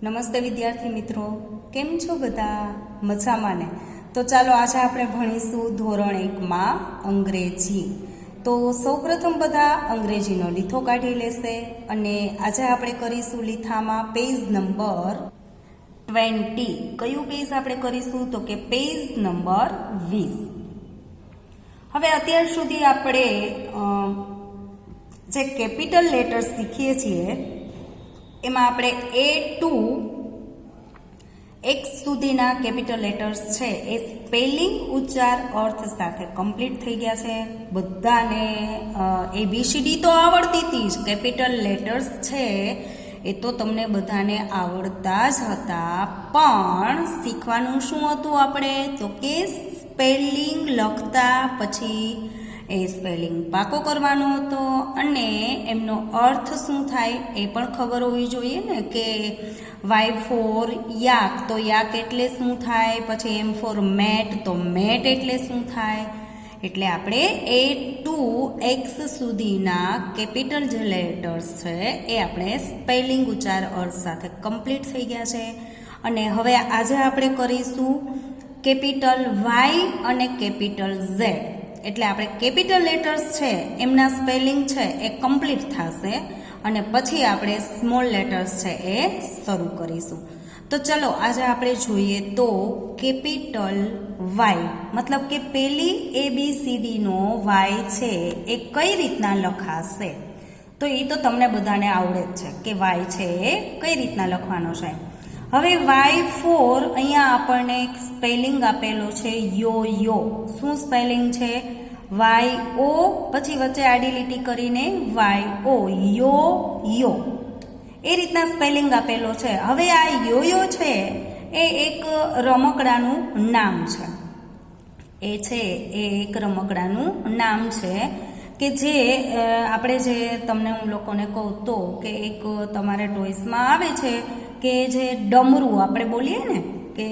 નમસ્તે વિદ્યાર્થી મિત્રો, કેમ છો બધા? મજામાં ને? તો ચાલો આજે આપણે ભણીશું ધોરણ 1માં અંગ્રેજી. તો સૌપ્રથમ બધા અંગ્રેજીનો લીથો કાઢી લેશે અને આજે આપણે કરીશું લીથામાં પેજ નંબર 20. કયું પેજ આપણે કરીશું? તો કે પેજ નંબર 20. હવે અત્યાર સુધી આપણે જે કેપિટલ લેટર્સ શીખીએ છીએ એમાં આપણે A to X સુધીના કેપિટલ લેટર્સ છે એ સ્પેલિંગ ઉચ્ચાર અર્થ સાથે કમ્પ્લીટ થઈ ગયા છે. બધાને ABCD તો આવડતી હતી જ, કેપિટલ લેટર્સ છે એ તો તમને બધાને આવડતા જ હતા, પણ શીખવાનું શું હતું આપણે? તો કે સ્પેલિંગ લખતા પછી એ સ્પેલિંગ પાકો કરવાનો હતો અને એમનો અર્થ શું થાય એ પણ ખબર હોવી જોઈએ ને, કે Y ફોર યાક તો યાક એટલે શું થાય, પછી M ફોર મેટ તો મેટ એટલે શું થાય. એટલે આપણે A to X સુધીના કેપિટલ જે લેટર્સ છે એ આપણે સ્પેલિંગ ઉચ્ચાર અર્થ સાથે કમ્પ્લીટ થઈ ગયા છે. અને હવે આજે આપણે કરીશું કેપિટલ Y અને કેપિટલ Z. એટલે આપણે કેપિટલ લેટર્સ છે એમના સ્પેલિંગ છે એ કમ્પ્લીટ થશે અને પછી આપણે સ્મોલ લેટર્સ છે એ શરૂ કરીશું. તો ચલો આજે આપણે જોઈએ તો કેપિટલ Y મતલબ કે પેલી ABCD નો Y છે એ કઈ રીતના લખાશે. તો એ તો તમને બધાને આવડે જ છે કે Y છે એ કઈ રીતના લખવાનો છે. હવે Y ફોર અહીંયા આપણને એક સ્પેલિંગ આપેલો છે યો યો. શું સ્પેલિંગ છે? YO પછી વચ્ચે આડી લીટી કરીને YO, યો યો, એ રીતના સ્પેલિંગ આપેલો છે. હવે આ યો યો છે એ એક રમકડાનું નામ છે. એ છે એ એક રમકડાનું નામ છે કે જે આપણે જે તમને હું લોકોને કહું તો કે એક તમારે ટોયસમાં આવે છે કે જે ડમરું આપણે બોલીએ ને કે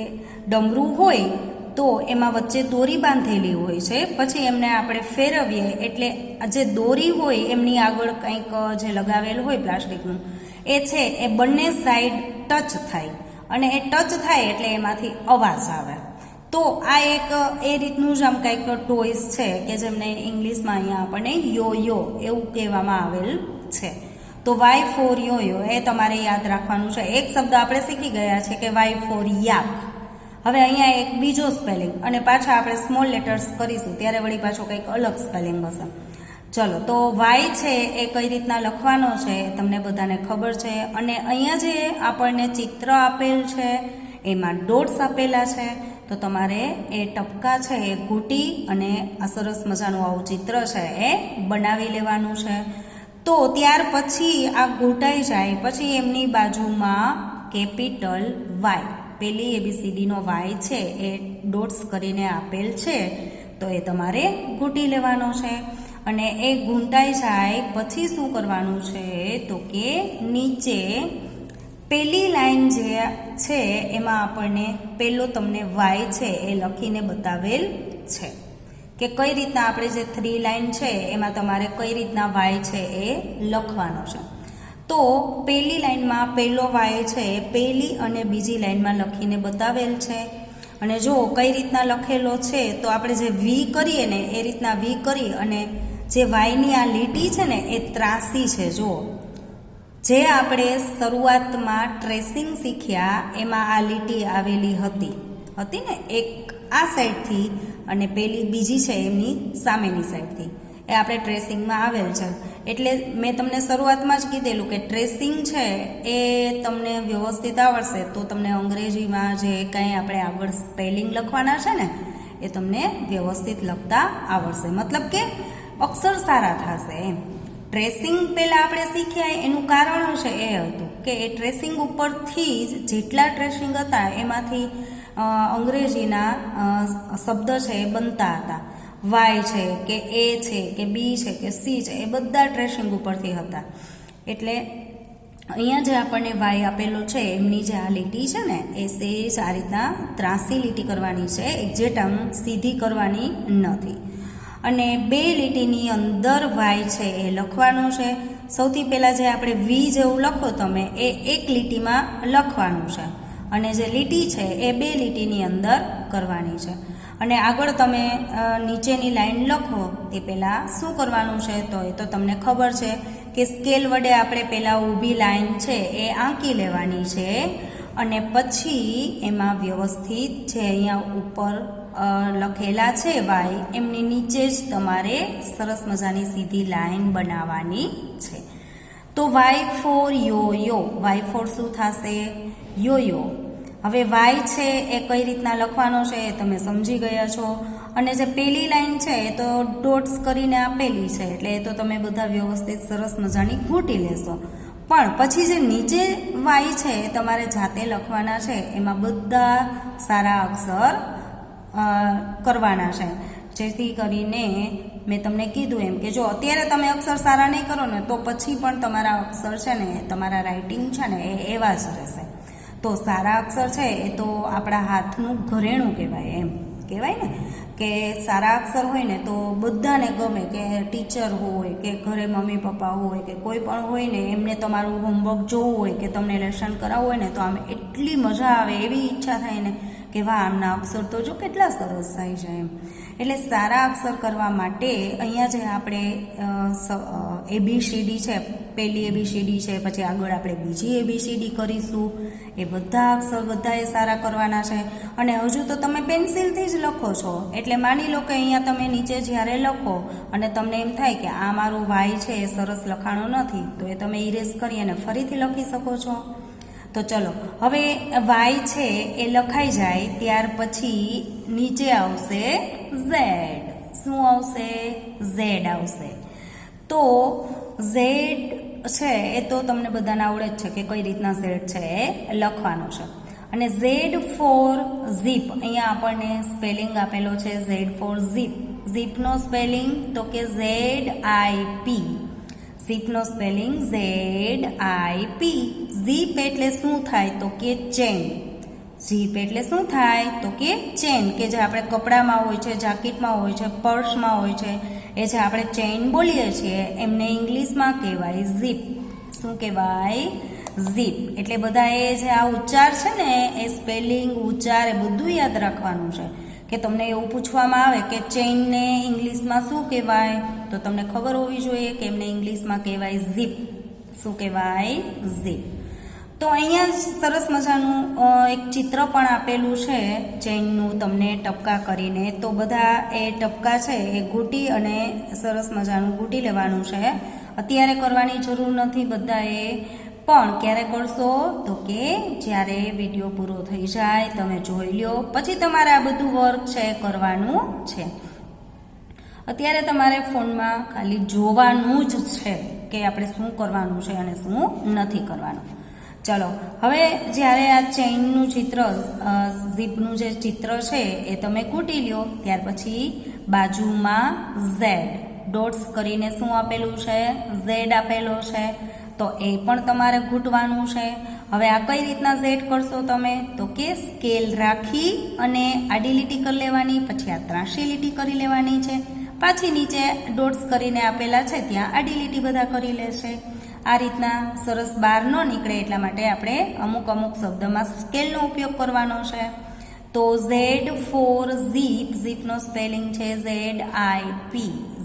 ડમરું હોય તો એમાં વચ્ચે દોરી બાંધેલી હોય છે, પછી એમને આપણે ફેરવીએ એટલે જે દોરી હોય એમની આગળ કંઈક જે લગાવેલું હોય પ્લાસ્ટિકનું એ છે એ બંને સાઈડ ટચ થાય અને એ ટચ થાય એટલે એમાંથી અવાજ આવે. તો આ એક એ રીતનું જ આમ કંઈક ટોયસ છે કે જેમને ઇંગ્લિશમાં અહીંયા આપણને યો યો એવું કહેવામાં આવેલ છે. તો Y ફોર યો યો એ તમારે યાદ રાખવાનું છે. એક શબ્દ આપણે શીખી ગયા છે કે Y ફોર યાક. હવે અહીંયા એક બીજો સ્પેલિંગ અને પાછા આપણે સ્મોલ લેટર્સ કરીશું ત્યારે વળી પાછો કંઈક અલગ સ્પેલિંગ હશે. ચલો તો Y છે એ કઈ રીતના લખવાનો છે તમને બધાને ખબર છે. અને અહીંયા જે આપણને ચિત્ર આપેલ છે એમાં ડોટ્સ આપેલા છે તો તમારે એ ટપકા છે એ ઘૂંટી અને આ સરસ મજાનું આવું ચિત્ર છે એ બનાવી લેવાનું છે. તો ત્યાર પછી આ ઘૂંટાઈ જાય પછી એમની બાજુમાં કેપિટલ Y, પેલી ABCD નો Y છે એ ડોટ્સ કરીને આપેલ છે તો એ તમારે ઘૂંટી લેવાનો છે. અને એ ઘૂંટાઈ જાય પછી શું કરવાનું છે તો કે નીચે પેલી લાઈન જે છે એમાં આપણને પેલો તમને Y છે એ લખીને બતાવેલ છે કે કઈ રીતના આપણે જે 3 લાઈન છે એમાં તમારે કઈ રીતના Y છે એ લખવાનો છે. તો પહેલી લાઈનમાં પહેલો Y છે એ પહેલી અને બીજી લાઈનમાં લખીને બતાવેલ છે. અને જો કઈ રીતના લખેલો છે તો આપણે જે V કરીએ ને એ રીતના V કરી અને જે Yની આ લીટી છે ને એ ત્રાસી છે. જો જે આપણે શરૂઆતમાં ટ્રેસિંગ શીખ્યા એમાં આ લીટી આવેલી હતી ને એક આ સાઈડથી અને પેલી બીજી છે એમની સામેની સાઈડથી, એ આપણે ટ્રેસિંગમાં આવેલ છે. એટલે મેં તમને શરૂઆતમાં જ કીધેલું કે ટ્રેસિંગ છે એ તમને વ્યવસ્થિત આવડશે તો તમને અંગ્રેજીમાં જે કંઈ આપણે આગળ સ્પેલિંગ લખવાના છે ને એ તમને વ્યવસ્થિત લખતા આવડશે, મતલબ કે અક્ષર સારા થશે એમ. ટ્રેસિંગ પહેલાં આપણે શીખ્યા એનું કારણ છે એ હતું કે એ ટ્રેસિંગ ઉપરથી જ જેટલા ટ્રેસિંગ હતા એમાંથી અંગ્રેજીના શબ્દ છે એ બનતા હતા. Y છે કે A છે કે B છે કે C છે એ બધા ટ્રેસિંગ ઉપરથી હતા. એટલે અહીંયા જે આપણને Y આપેલો છે એમની જે આ લીટી છે ને એ સેજ આ રીતના ત્રાસી લીટી કરવાની છે, એક્ઝેક્ટ આમ સીધી કરવાની નથી. અને બે લીટીની અંદર Y છે એ લખવાનું છે. સૌથી પહેલાં જે આપણે વી જેવું લખો તમે એ એક લીટીમાં લખવાનું છે અને જે લીટી છે એ બે લીટીની અંદર કરવાની છે. અને આગળ તમે નીચેની લાઈન લખો તે પહેલાં શું કરવાનું છે તો એ તો તમને ખબર છે કે સ્કેલ વડે આપણે પહેલાં ઊભી લાઈન છે એ આંકી લેવાની છે અને પછી એમાં વ્યવસ્થિત જે અહીંયા ઉપર લખેલા છે વાય એમની નીચે જ તમારે સરસ મજાની સીધી લાઈન બનાવવાની છે. તો વાય ફોર યો, વાય ફોર શું થશે? યો. હવે વાય છે એ કઈ રીતના લખવાનો છે એ તમે સમજી ગયા છો. અને જે પહેલી લાઈન છે એ તો ડોટ્સ કરીને આપેલી છે એટલે એ તો તમે બધા વ્યવસ્થિત સરસ મજાની ઘૂંટી લેશો. પણ પછી જે નીચે વાય છે એ તમારે જાતે લખવાના છે, એમાં બધા સારા અક્ષર કરવાના છે, જેથી કરીને મેં તમને કીધું એમ કે જો અત્યારે તમે અક્ષર સારા નહીં કરો ને તો પછી પણ તમારા અક્ષર છે ને તમારા રાઇટિંગ છે ને એ એવા જ રહેશે. તો સારા અક્ષર છે એ તો આપણા હાથનું ઘરેણું કહેવાય, એમ કહેવાય ને કે સારા અક્ષર હોય ને તો બધાને ગમે, કે ટીચર હોય કે ઘરે મમ્મી પપ્પા હોય કે કોઈ પણ હોય ને એમને તમારું હોમવર્ક જોવું હોય કે તમને લેસન કરાવવું હોય ને તો આમ એટલી મજા આવે, એવી ઈચ્છા થાય ને કે વાહ આમના અક્ષર તો જો કેટલા સરસ થાય છે એમ. એટલે સારા અક્ષર કરવા માટે અહીંયા જે આપણે ABCD છે, પહેલી ABCD છે, પછી આગળ આપણે બીજી ABCD કરીશું, એ બધા અક્ષર બધાએ સારા કરવાના છે. અને હજુ તો તમે પેન્સિલથી જ લખો છો એટલે માની લો કે અહીંયા તમે નીચે જ્યારે લખો અને તમને એમ થાય કે આ મારું વાય છે એ સરસ લખાણું નથી, તો એ તમે ઇરેઝ કરી અને ફરીથી લખી શકો છો. તો ચલો હવે વાય છે એ લખાઈ જાય ત્યાર પછી નીચે આવશે ઝેડ. શું આવશે? ઝેડ આવશે. તો ઝેડ છે એ તો તમને બધાને આવડે જ છે કે કઈ રીતના ઝેડ છે એ લખવાનો છે. અને ઝેડ ફોર ઝીપ, અહીંયા આપણને સ્પેલિંગ આપેલો છે ઝેડ ફોર ઝીપ. ઝીપનો સ્પેલિંગ તો કે ZIP. ઝીપનો સ્પેલિંગ ZIP. ઝીપ એટલે શું થાય તો કે ચેન. ઝીપ એટલે શું થાય તો કે ચેન, કે જે આપણે કપડામાં હોય છે, જાકેટમાં હોય છે, પર્સમાં હોય છે, એ જે આપણે ચેઇન બોલીએ છીએ એમને ઇંગ્લિશમાં કહેવાય ઝીપ. શું કહેવાય? ઝીપ. એટલે બધા એ જે આ ઉચ્ચાર છે ને એ સ્પેલિંગ ઉચ્ચાર એ બધું યાદ રાખવાનું છે. કે તમને એવું પૂછવામાં આવે કે ચેઇનને ઇંગ્લિશમાં શું કહેવાય તો તમને ખબર હોવી જોઈએ કે એમને ઇંગ્લિશમાં કહેવાય ઝીપ. શું કહેવાય? ઝીપ. તો અહીંયા જ સરસ મજાનું એક ચિત્ર પણ આપેલું છે ચેઇનનું, તમને ટપકા કરીને. તો બધા એ ટપકા છે એ ઘૂંટી અને સરસ મજાનું ઘૂંટી લેવાનું છે. અત્યારે કરવાની જરૂર નથી બધાએ, પણ ક્યારે કરશો તો કે જ્યારે વિડીયો પૂરો થઈ જાય તમે જોઈ લ્યો, પછી તમારે આ બધું વર્ક છે કરવાનું છે. અત્યારે તમારે ફોનમાં ખાલી જોવાનું જ છે કે આપણે શું કરવાનું છે અને શું નથી કરવાનું. ચલો હવે જ્યારે આ ચેઇનનું ચિત્ર, ઝીપનું જે ચિત્ર છે એ તમે ઘૂંટી લ્યો ત્યાર પછી બાજુમાં ઝેડ ડોટ્સ કરીને શું આપેલું છે? ઝેડ આપેલો છે. તો એ પણ તમારે ઘૂંટવાનું છે. હવે આ કઈ રીતના ઝેડ કરશો તમે તો કે સ્કેલ રાખી અને આડી લીટી કરી લેવાની, પછી આ ત્રાંસી લીટી કરી લેવાની છે, પાછી નીચે ડોટ્સ કરીને આપેલા છે ત્યાં આડી લીટી બધા કરી લેશે. આ રીતના સરસ બહાર ન નીકળે એટલા માટે આપણે અમુક શબ્દમાં સ્કેલનો ઉપયોગ કરવાનો છે. તો ઝેડ ફોર ઝીપ, ઝીપનો સ્પેલિંગ છે ZIP.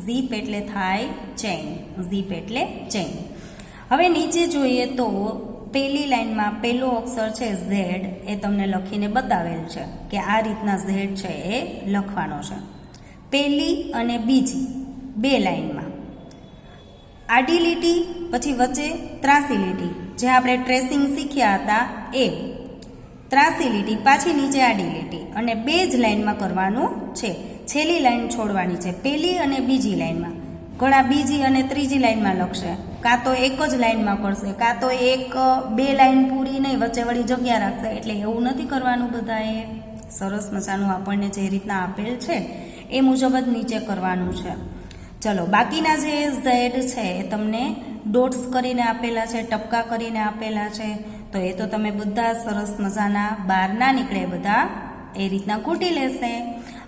ઝીપ એટલે થાય ચેન, ઝીપ એટલે ચેન. હવે નીચે જોઈએ તો પહેલી લાઈનમાં પહેલો અક્ષર છે ઝેડ, એ તમને લખીને બતાવેલ છે કે આ રીતના ઝેડ છે એ લખવાનો છે. પહેલી અને બીજી બે લાઈનમાં આડી લીટી, પછી વચ્ચે ત્રાસી લીટી, જે આપણે ટ્રેસિંગ શીખ્યા હતા એ ત્રાસી લીટી, પાછી નીચે આડી લીટી, અને બે જ લાઈનમાં કરવાનું છે. છેલ્લી લાઈન છોડવાની છે પહેલી અને બીજી લાઈનમાં. ઘણા બીજી અને ત્રીજી લાઈનમાં લખશે, કાં તો એક જ લાઈનમાં કરશે, કાં તો બે લાઈન પૂરી નહીં વચ્ચે વળી જગ્યા રાખશે. એટલે એવું નથી કરવાનું. બધાએ સરસ મજાનું આપણને જે રીતના આપેલ છે એ મુજબ જ નીચે કરવાનું છે. ચલો બાકીના જે ઝેડ છે એ તમને ડોટ્સ કરીને આપેલા છે, ટપકા કરીને આપેલા છે, તો એ તો તમે બધા સરસ મજાના બહાર ના નીકળે બધા એ રીતના ઘૂંટી લેશે.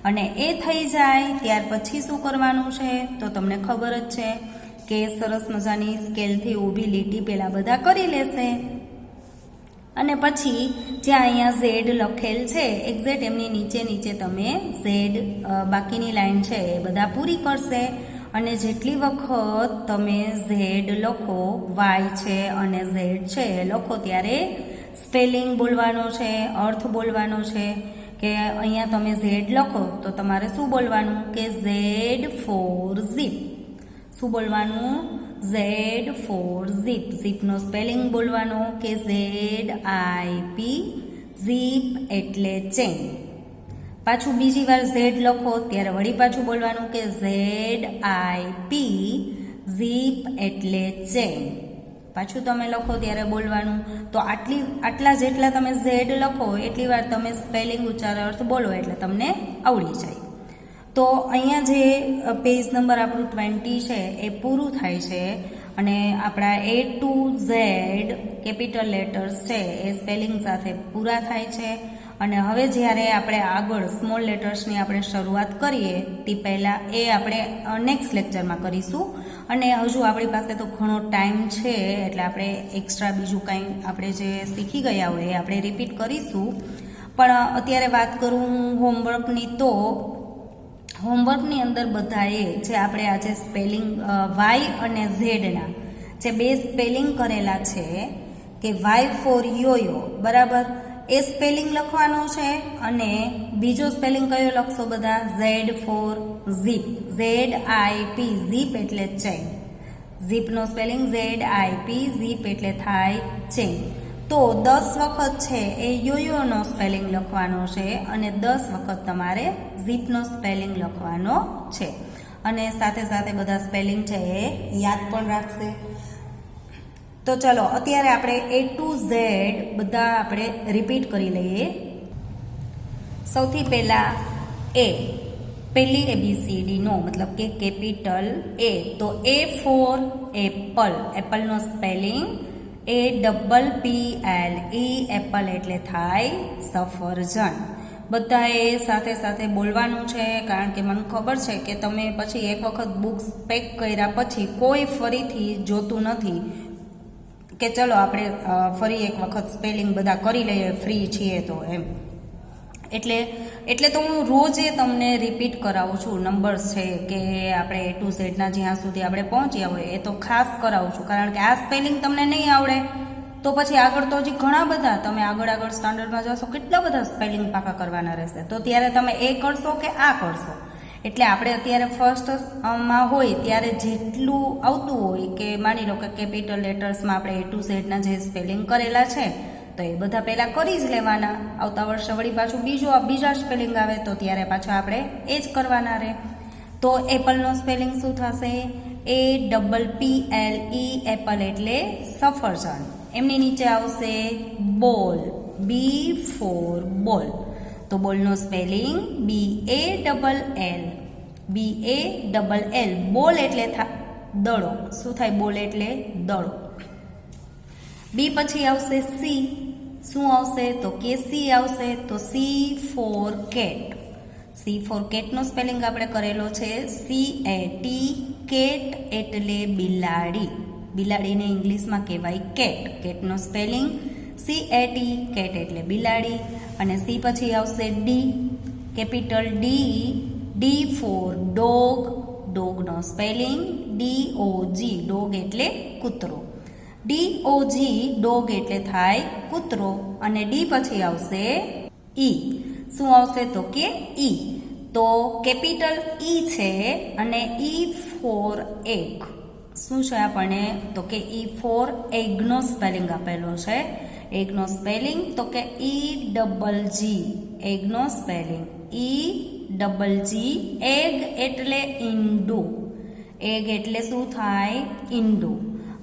અને એ થઈ જાય ત્યાર પછી શું કરવાનું છે તો તમને ખબર જ છે કે સરસ મજાની સ્કેલથી ઊભી લીટી પહેલાં બધા કરી લેશે અને પછી જ્યાં અહીંયા ઝેડ લખેલ છે એક્ઝેક્ટ એમની નીચે તમે ઝેડ બાકીની લાઈન છે એ બધા પૂરી કરશે અને જેટલી વખત તમે ઝેડ લખો વાય છે અને ઝેડ છે લખો ત્યારે સ્પેલિંગ બોલવાનો છે, અર્થ બોલવાનો છે કે અહીંયા તમે ઝેડ લખો તો તમારે શું બોલવાનું કે ઝેડ ફોર ઝીપ. શું બોલવાનું? Z for zip. ઝીપનો સ્પેલિંગ બોલવાનો કે ZIP. ઝીપ એટલે ચેન. પાછું બીજી વાર ઝેડ લખો ત્યારે વળી પાછું બોલવાનું કે ZIP. ઝીપ એટલે ચેન. પાછું તમે લખો ત્યારે બોલવાનું. તો આટલા જેટલા તમે ઝેડ લખો એટલી વાર તમે સ્પેલિંગ ઉચ્ચાર અર્થ બોલો એટલે તમને આવડી જાય. તો અહીંયા જે પેજ નંબર આપણું 20 છે એ પૂરું થાય છે અને આપણા A to Z capital letters છે એ સ્પેલિંગ સાથે પૂરા થાય છે. અને હવે જ્યારે આપણે આગળ સ્મોલ લેટર્સની આપણે શરૂઆત કરીએ તે પહેલાં એ આપણે નેક્સ્ટ લેક્ચરમાં કરીશું. અને હજુ આપણી પાસે તો ઘણો ટાઈમ છે એટલે આપણે એક્સ્ટ્રા બીજું કાંઈ આપણે જે શીખી ગયા હોય એ આપણે રિપીટ કરીશું. પણ અત્યારે વાત કરું હોમવર્કની, તો હોમવર્કની અંદર બધાએ જે આપણે આજે સ્પેલિંગ વાય અને ઝેડના જે બે સ્પેલિંગ કરેલા છે કે વાય ફોર યોયો, બરાબર, એ સ્પેલિંગ લખવાનું છે અને બીજો સ્પેલિંગ કયો લખશો બધા? Z for zip. ZIP. Zip એટલે ચેન. ઝીપનો સ્પેલિંગ ZIP. ઝીપ એટલે થાય ચેન. તો 10 વખત છે એ યોયોનો સ્પેલિંગ લખવાનો છે અને 10 વખત તમારે ઝીપનો સ્પેલિંગ લખવાનો છે. અને સાથે સાથે બધા સ્પેલિંગ છે એ યાદ પણ રાખશે. તો ચલો અત્યારે આપણે A to Z બધા આપણે રિપીટ કરી લઈએ. સૌથી પહેલાં A, પહેલી ABCD નો મતલબ કે કેપિટલ A. તો A ફોર એપલ. એપલનો સ્પેલિંગ APPLE. એપલ એટલે થાય સફરજન. બધાએ સાથે સાથે બોલવાનું છે કારણ કે મને ખબર છે કે તમે પછી એક વખત બુક્સ પેક કર્યા પછી કોઈ ફરીથી જોતું નથી કે ચલો આપણે ફરી એક વખત સ્પેલિંગ બધા કરી લઈએ, ફ્રી છીએ તો એમ. એટલે તો હું રોજે તમને રિપીટ કરાવું છું. નંબર્સ છે કે આપણે A to Z ના જ્યાં સુધી આપણે પહોંચ્યા હોય એ તો ખાસ કરાવું છું કારણ કે આ સ્પેલિંગ તમને નહીં આવડે તો પછી આગળ તો હજી ઘણા બધા તમે આગળ સ્ટાન્ડર્ડમાં જશો કેટલા બધા સ્પેલિંગ પાકા કરવાના રહેશે. તો ત્યારે તમે એ કરશો કે આ કરશો. એટલે આપણે અત્યારે ફર્સ્ટમાં હોય ત્યારે જેટલું આવતું હોય કે માની લો કે કેપિટલ લેટર્સમાં આપણે A to Z ના જે સ્પેલિંગ કરેલા છે તો એ બધા પહેલાં કરી જ લેવાના. આવતા વર્ષે વળી પાછું બીજા સ્પેલિંગ આવે તો ત્યારે પાછા આપણે એ જ કરવાના રહે. તો એપલનો સ્પેલિંગ શું થશે? APPLE. એપલ એટલે સફરજન. એમની નીચે આવશે બોલ. B ફોર બોલ. તો બોલનો સ્પેલિંગ BALL. BALL. બોલ એટલે દડો. શું થાય? બોલ એટલે દડો. બી પછી આવશે સી. શું આવશે? તો કે સી આવશે. તો C for cat. C for કેટનો સ્પેલિંગ આપણે કરેલો છે CAT. કેટ એટલે બિલાડી. બિલાડીને ઇંગ્લિશમાં કહેવાય કેટ. કેટનો સ્પેલિંગ CAT. કેટ એટલે બિલાડી. અને સી પછી આવશે D. Capital D for dog. ડોગનો સ્પેલિંગ DOG. ડોગ એટલે કૂતરો. DOG. ડોગ એટલે થાય કૂતરો. અને ડી પછી આવશે ઈ. શું આવશે? તો કે ઈ. તો કેપિટલ ઈ છે અને ઈ ફોર એગ. શું છે આપણને? તો કે ઈ ફોર એગનો સ્પેલિંગ આપેલો છે. એગનો સ્પેલિંગ તો કે EGG. એગનો સ્પેલિંગ EGG. એગ એટલે ઈંડું. એગ એટલે શું થાય? ઈંડું.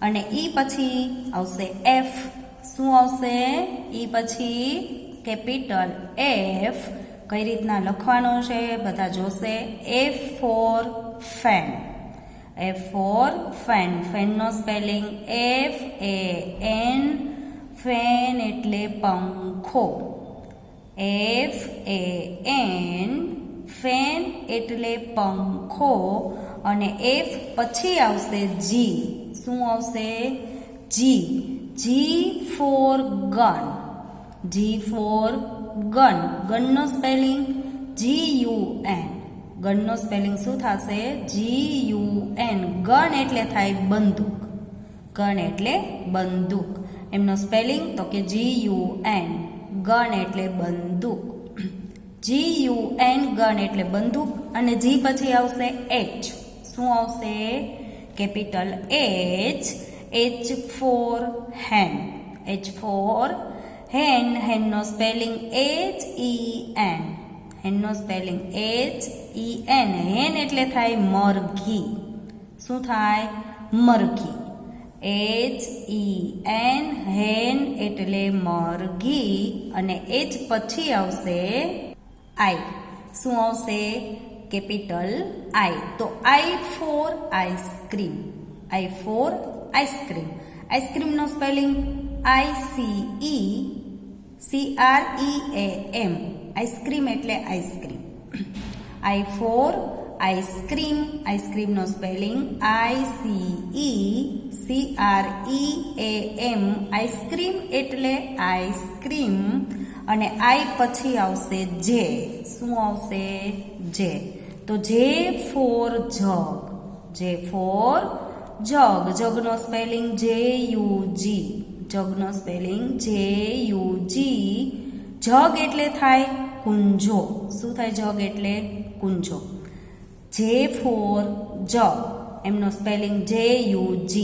અને ઈ પછી આવશે F. શું આવશે? ઈ પછી કેપિટલ F. કઈ રીતના લખવાનો છે બધા જોશે. F for fan. F for fan. ફેનનો સ્પેલિંગ FAN. ફેન એટલે પંખો. FAN. ફેન એટલે પંખો. અને એફ પછી આવશે જી. શું આવશે? G. G for gun. G for gun. ગનનો સ્પેલિંગ GUN. ગનનો સ્પેલિંગ શું થશે? GUN. ગન એટલે થાય બંદૂક. ગન એટલે બંદૂક. એમનો સ્પેલિંગ તો કે GUN. ગન એટલે બંદૂક. GUN ગન એટલે બંદૂક. અને જી પછી આવશે H. શું આવશે? Capital H. H for hen. H for hen. હેનનો સ્પેલિંગ HEN. હેનનો સ્પેલિંગ HEN. હેન એટલે થાય મરઘી. શું થાય? મરઘી. HEN. હેન એટલે મરઘી. અને H પછી આવશે I. શું આવશે? Capital I. તો I for ice cream. I for ice cream. આઈસ્ક્રીમનો સ્પેલિંગ ICECREAM. આઈસ્ક્રીમ એટલે આઈસ્ક્રીમ. I for ice cream. આઈસ્ક્રીમનો સ્પેલિંગ ICECREAM. આઈસ્ક્રીમ એટલે આઈસ્ક્રીમ. અને I પછી આવશે જે. શું આવશે? જે. તો જે for jug. J for jug. જગનો સ્પેલિંગ JUG. જગનો સ્પેલિંગ JUG. જગ એટલે થાય કુંજો. શું થાય? જગ એટલે કુંજો. જે ફોર જગ. એમનો સ્પેલિંગ JUG.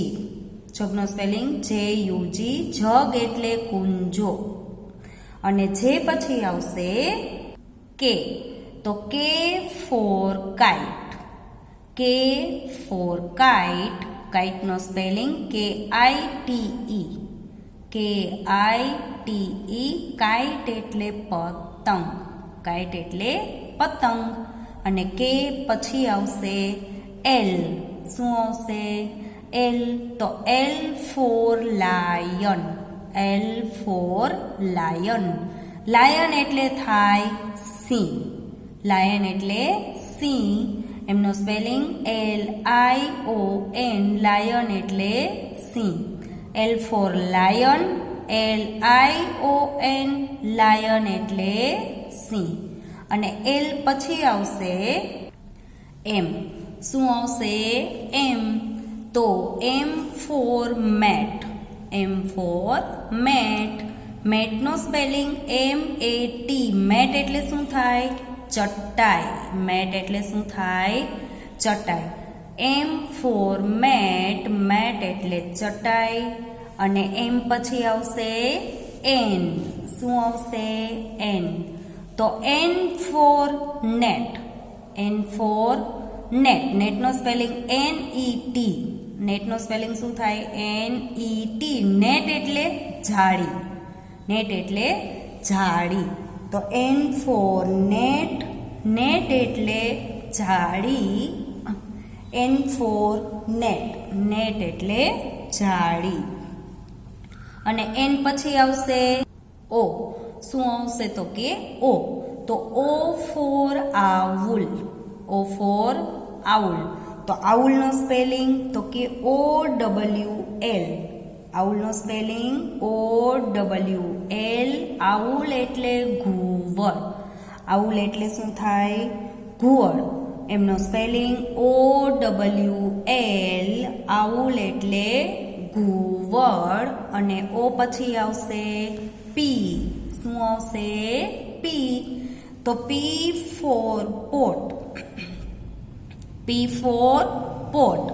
જગનો સ્પેલિંગ JUG. જગ એટલે કુંજો. અને જે પછી આવશે કે. તો K for kite. K for kite. કાઇટનો સ્પેલિંગ KITE. KITE. કાઇટ એટલે પતંગ. કાઇટ એટલે પતંગ. અને કે પછી આવશે L. શું આવશે? L. તો L for lion. L for lion. Lion એટલે થાય સિંહ. લાયન એટલે સિંહ. એમનો સ્પેલિંગ LION. લાયન એટલે સિંહ. L for lion. LION. Lion એટલે સિંહ. અને L પછી આવશે M. શું આવશે? M. તો M for mat. M for mat. મેટનો સ્પેલિંગ MAT. મેટ એટલે શું થાય? ચટાઈ. મેટ એટલે શું થાય? ચટાઈ. M for mat. મેટ એટલે ચટાઈ. અને M પછી આવશે N. શું આવશે? N. તો N for net. N for net. નેટનો સ્પેલિંગ NET. નેટનો સ્પેલિંગ શું થાય? NET. નેટ એટલે જાળી. નેટ એટલે જાળી. તો N ફોર નેટ. નેટ એટલે જાળી. N for net. નેટ એટલે જાળી. અને N પછી આવશે O. શું આવશે? તો કે O. તો O for owl. O for owl. તો આવુલનો સ્પેલિંગ તો કે OWL. આવુલનો સ્પેલિંગ OWL. આવુલ એટલે ઘુવડ. આવુલ એટલે શું થાય? ઘુવડ. એમનો સ્પેલિંગ OWL. આવુલ એટલે ઘુવડ. અને O પછી આવશે P. શું આવશે? P. તો P for pot. P for pot.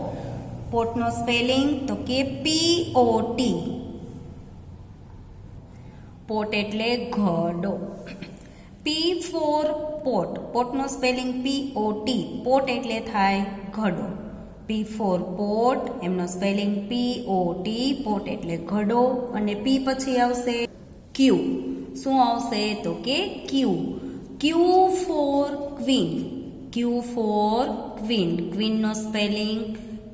પોટનો સ્પેલિંગ તો કે POT. પોટ એટલે ઘડો. P for pot. પોટનો સ્પેલિંગ POT. પોટ એટલે થાય ઘડો. P for pot. એમનો સ્પેલિંગ POT. પોટ એટલે ઘડો. અને P પછી આવશે Q. શું આવશે? તો કે Q. Q for queen. Q for queen. ક્વીનનો સ્પેલિંગ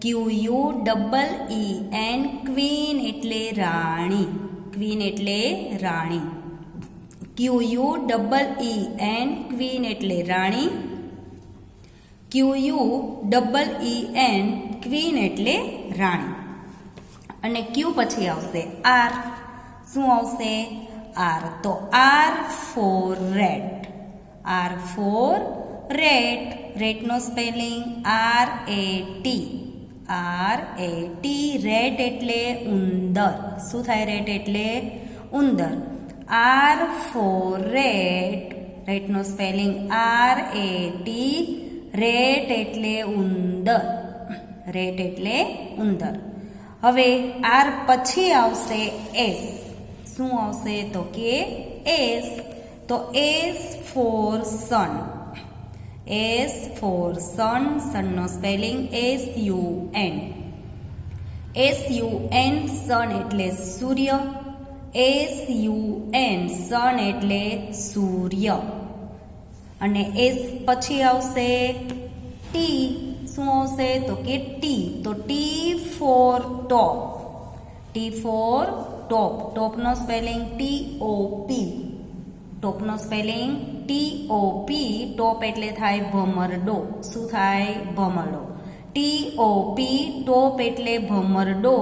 QUEEN. ક્વીન એટલે રાણી. ક્વીન એટલે રાણી. QUEEN. ક્વીન એટલે રાણી. QUEEN ક્વીન એટલે રાણી. અને ક્યુ પછી આવશે આર. શું આવશે? આર. તો R for rat. R for rat. રેટનો સ્પેલિંગ RAT. RAT. રેટ એટલે ઉંદર. શું થાય? રેટ એટલે ઉંદર. R for rat. રેટનો સ્પેલિંગ RAT. રેટ એટલે ઉંદર. રેટ એટલે ઉંદર. હવે આર પછી આવશે એસ. શું આવશે? તો કે એસ. તો એસ ફોર સન. એસ ફોર સન. સનનો સ્પેલિંગ SUN. SUN. સન એટલે સૂર્ય. SUN. સન એટલે સૂર્ય. અને એસ પછી આવશે ટી. શું આવશે? તો કે ટી. તો T for top. T for top. ટોપનો સ્પેલિંગ TOP. ટોપનો સ્પેલિંગ TOP. ટોપ એટલે થાય ભમરડો. શું થાય? ભમરડો. TOP. ટોપ એટલે ભમરડો.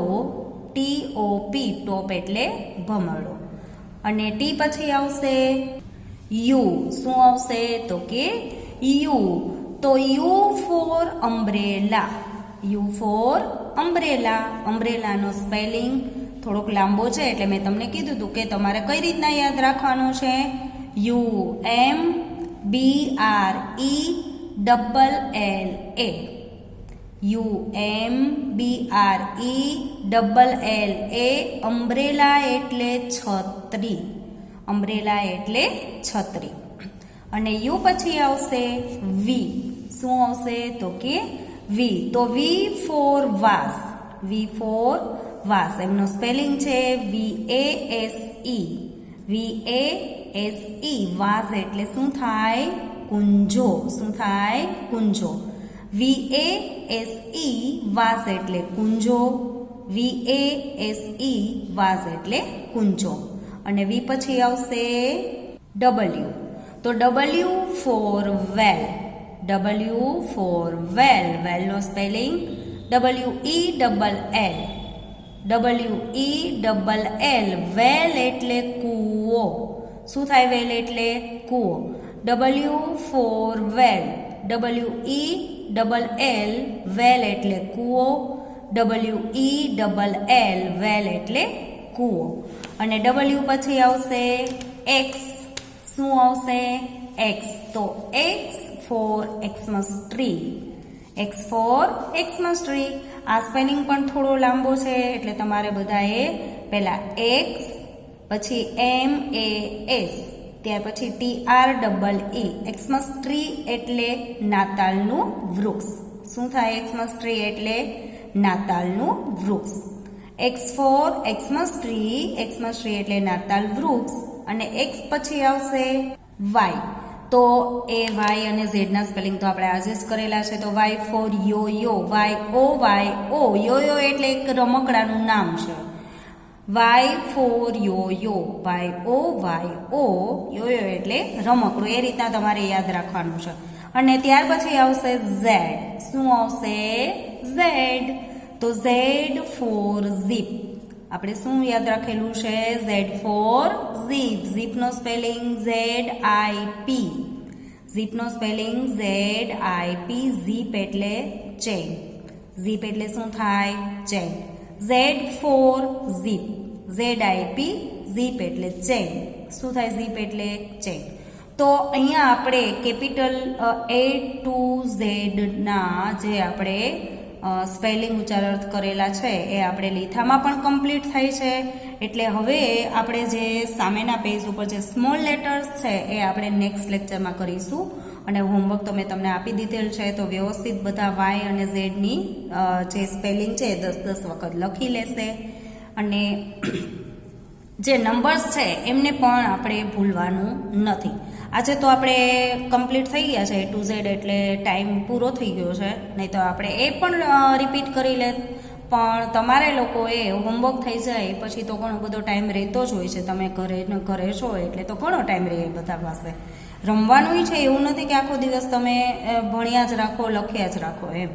TOP. ટોપ એટલે ભમરડો. અને ટી પછી આવશે યુ. શું આવશે? તો કે યુ. તો U for umbrella. U for umbrella. અમ્બ્રેલાનો સ્પેલિંગ થોડોક લાંબો છે એટલે મેં તમને કીધું હતું કે તમારે કઈ રીતના યાદ રાખવાનું છે. UMBRELLA. UMBRELLA. અમ્બ્રેલા એટલે છત્રી. અમ્બ્રેલા એટલે છત્રી. અને યુ પછી આવશે વી. શું આવશે? તો કે વી. તો વી ફોર વાસ. વી ફોર વાસ. એમનો સ્પેલિંગ છે VASE. VASE. વાસ એટલે શું થાય? કુંજો. શું થાય? કુંજો. VASE. વાસ એટલે કુંજો. VASE. વાસ એટલે કુંજો. અને વી પછી આવશે W. તો W ફોર વેલ. W ફોર વેલ. વેલનો સ્પેલિંગ WELL. WELL. વેલ એટલે કૂવો. શું થાય? વેલ એટલે કૂવો. W ફોર વેલ. WELL. વેલ એટલે કૂવો. WELL. વેલ એટલે કૂવો. અને W પછી આવશે X. શું આવશે? X. તો X for Xmas tree. X for Xmas tree. આ સ્પેલિંગ પણ થોડો લાંબો છે એટલે તમારે બધાએ પહેલા X પછી MAS ત્યાર પછી TREE. એક્સમસ ટ્રી એટલે નાતાલનું વૃક્ષ. શું થાય? એક્સમસ ટ્રી એટલે નાતાલનું વૃક્ષ. X for Xmas tree. Xmas tree એટલે નાતાલ વૃક્ષ. અને X પછી આવશે Y. તો એ Y અને Z ના સ્પેલિંગ તો આપણે આજે જ કરેલા છે. તો Y for yoyo. YOYO. Yoyo એટલે એક રમકડાનું નામ છે. Y for yoyo. YOYO. Yoyo એટલે રમકડું. એ રીતના તમારે યાદ રાખવાનું છે. અને ત્યાર પછી આવશે Z. શું આવશે? Z. તો Z ફોર ઝીપ. આપણે શું યાદ રાખેલું છે? Z for zip. ઝીપનો સ્પેલિંગ ZIP. ઝીપનો સ્પેલિંગ ZIP. ઝીપ એટલે ચેન. ઝીપ એટલે શું થાય? Chain. Z for zip. ZIP. Zip એટલે ચેન. શું થાય? ઝીપ એટલે ચેન. તો અહીંયા આપણે કેપિટલ A to Z ના જે આપણે સ્પેલિંગ ઉચ્ચારણ કરેલા છે એ આપણે લીથામાં પણ કમ્પ્લીટ થાય છે. એટલે હવે આપણે જે સામેના પેજ ઉપર જે સ્મોલ લેટર્સ છે એ આપણે નેક્સ્ટ લેક્ચરમાં કરીશું. અને હોમવર્ક તો મેં તમને આપી દીધેલ છે. તો વ્યવસ્થિત બધા Y અને Z ની જે સ્પેલિંગ છે 10-10 વખત લખી લેશે. અને જે નંબર્સ છે એમને પણ આપણે ભૂલવાનું નથી. આજે તો આપણે કમ્પ્લીટ થઈ ગયા છે A to Z એટલે ટાઈમ પૂરો થઈ ગયો છે. નહીં તો આપણે એ પણ રિપીટ કરી લે. પણ તમારે લોકોએ હોમવર્ક થઈ જાય પછી તો ઘણો બધો ટાઈમ રહેતો જ હોય છે. તમે ઘરે છો એટલે તો ઘણો ટાઈમ રહે બધા પાસે. રમવાનું છે એવું નથી કે આખો દિવસ તમે ભણ્યા જ રાખો, લખ્યા જ રાખો એમ.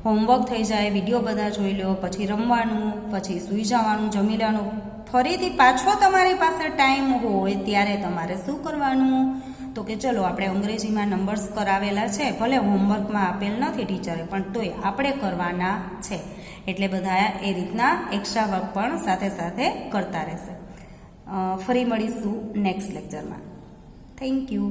હોમવર્ક થઈ જાય, વિડીયો બધા જોઈ લો, પછી રમવાનું, પછી સૂઈ જવાનું, જમી લેવાનું. ફરીથી પાછો તમારી પાસે ટાઈમ હોય ત્યારે તમારે શું કરવાનું? તો કે ચલો આપણે અંગ્રેજીમાં નંબર્સ કરાવેલા છે, ભલે હોમવર્કમાં આપેલ નથી ટીચરે, પણ તોય આપણે કરવાના છે. એટલે બધા એ રીતના એક્સ્ટ્રા વર્ક પણ સાથે સાથે કરતા રહેશે. ફરી મળીશું નેક્સ્ટ લેક્ચરમાં. Thank you.